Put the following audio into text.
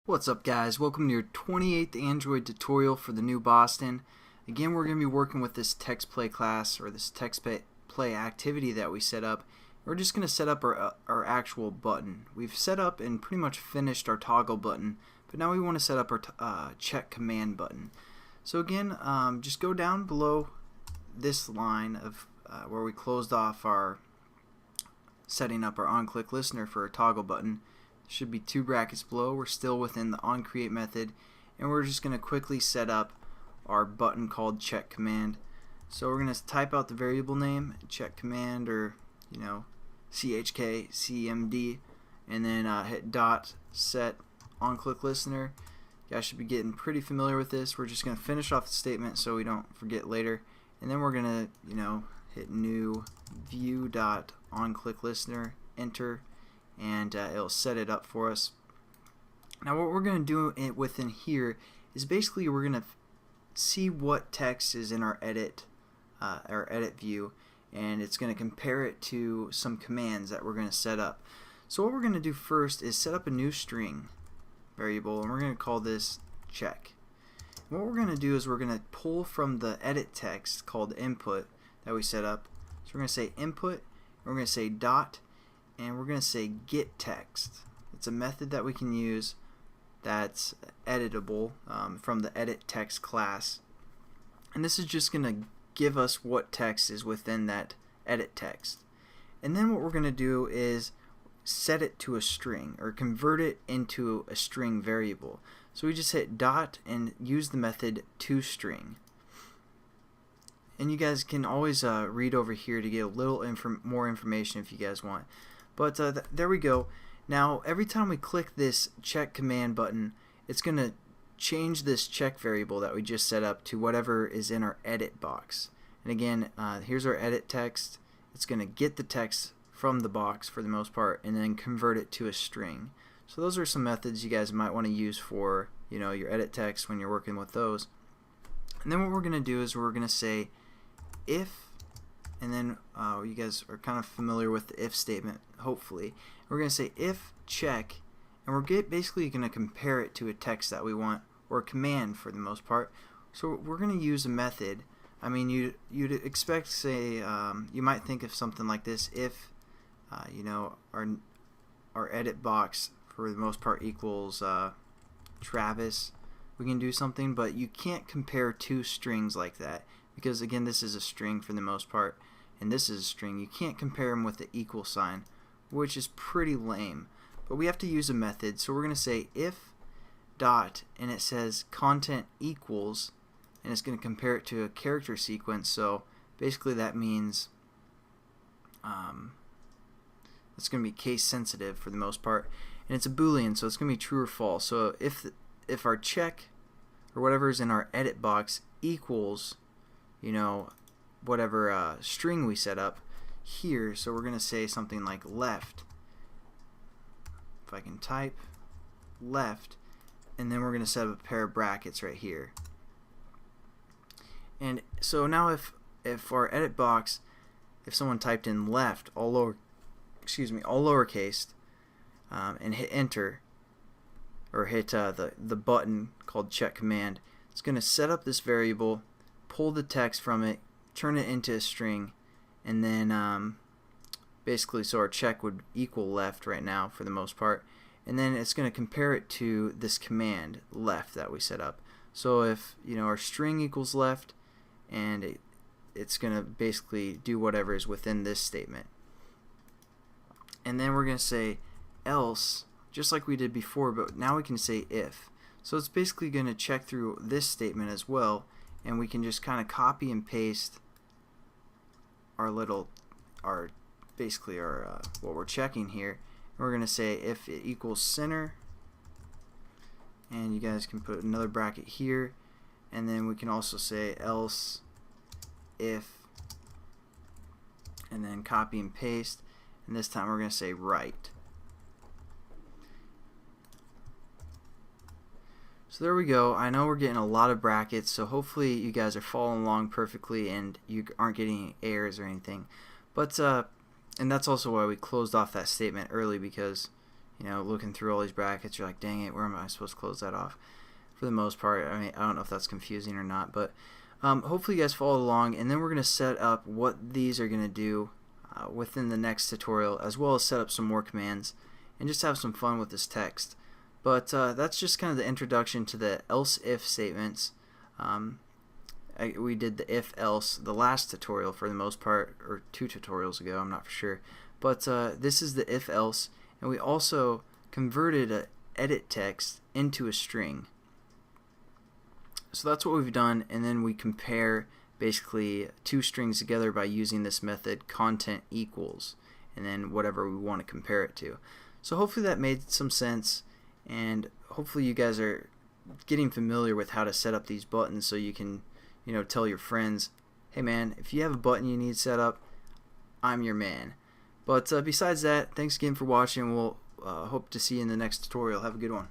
What's up, guys? Welcome to your 28th Android tutorial for the new Boston. Again, we're going to be working with this text play class, or this text play activity that we set up. We're just going to set up our actual button. We've set up and pretty much finished our toggle button, but now we want to set up our check command button. So again, just go down below this line of where we closed off our setting up our onClick listener for a toggle button. Should be 2 brackets below. We're still within the onCreate method, and we're just going to quickly set up our button called check command. So we're going to type out the variable name, check command, or chk cmd, and then hit dot set onClick listener. You guys should be getting pretty familiar with this. We're just going to finish off the statement so we don't forget later, and then we're going to hit new view dot onClick listener, enter, and it'll set it up for us. Now what we're going to do within here is basically we're going to see what text is in our edit view, and it's going to compare it to some commands that we're going to set up. So what we're going to do first is set up a new string variable, and we're going to call this check. And what we're going to do is we're going to pull from the edit text called input that we set up. So we're going to say input, and we're going to say dot, and we're going to say get text. It's a method that we can use that's editable from the edit text class, and this is just going to give us what text is within that edit text. And then what we're going to do is set it to a string, or convert it into a string variable. So we just hit dot and use the method toString. And you guys can always read over here to get a little more information if you guys want. But there we go. Now every time we click this check command button, it's going to change this check variable that we just set up to whatever is in our edit box. And again, here's our edit text. It's going to get the text from the box for the most part and then convert it to a string. So those are some methods you guys might want to use for your edit text when you're working with those. And then what we're going to do is we're going to say if, and then you guys are kind of familiar with the if statement, hopefully. We're going to say if check, and we're basically going to compare it to a text that we want, or a command for the most part. So we're going to use a method. I mean, you'd expect, say, you might think of something like this: if our edit box for the most part equals Travis, we can do something, but you can't compare two strings like that, because again, this is a string for the most part, and this is a string. You can't compare them with the equal sign, which is pretty lame. But we have to use a method, so we're going to say if dot, and it says content equals, and it's going to compare it to a character sequence. So basically that means it's going to be case sensitive for the most part, and it's a boolean, so it's going to be true or false. So if our check, or whatever is in our edit box, equals whatever string we set up here, so we're going to say something like left. If I can type left, and then we're going to set up a pair of brackets right here. And so now if our edit box, if someone typed in left all lowercase, and hit enter, or hit the button called check command, it's going to set up this variable, pull the text from it, turn it into a string, and then basically so our check would equal left right now for the most part, and then it's going to compare it to this command left that we set up. So if our string equals left, and it's going to basically do whatever is within this statement. And then we're going to say else, just like we did before, but now we can say if. So it's basically going to check through this statement as well, and we can just kind of copy and paste basically what we're checking here. And we're going to say if it equals center, and you guys can put another bracket here, and then we can also say else if, and then copy and paste, and this time we're going to say right. So there we go. I know we're getting a lot of brackets, so hopefully you guys are following along perfectly and you aren't getting errors or anything. But and that's also why we closed off that statement early, because looking through all these brackets, you're like, dang it, where am I supposed to close that off? For the most part, I mean, I don't know if that's confusing or not, but hopefully you guys follow along, and then we're going to set up what these are going to do within the next tutorial, as well as set up some more commands and just have some fun with this text. But that's just kind of the introduction to the else-if statements. We did the if-else the last tutorial for the most part, or 2 tutorials ago, I'm not for sure. But this is the if-else, and we also converted a edit text into a string. So that's what we've done, and then we compare basically 2 strings together by using this method content equals, and then whatever we want to compare it to. So hopefully that made some sense, and hopefully you guys are getting familiar with how to set up these buttons so you can tell your friends, hey man, if you have a button you need set up, I'm your man. But besides that, thanks again for watching. We'll hope to see you in the next tutorial. Have a good one.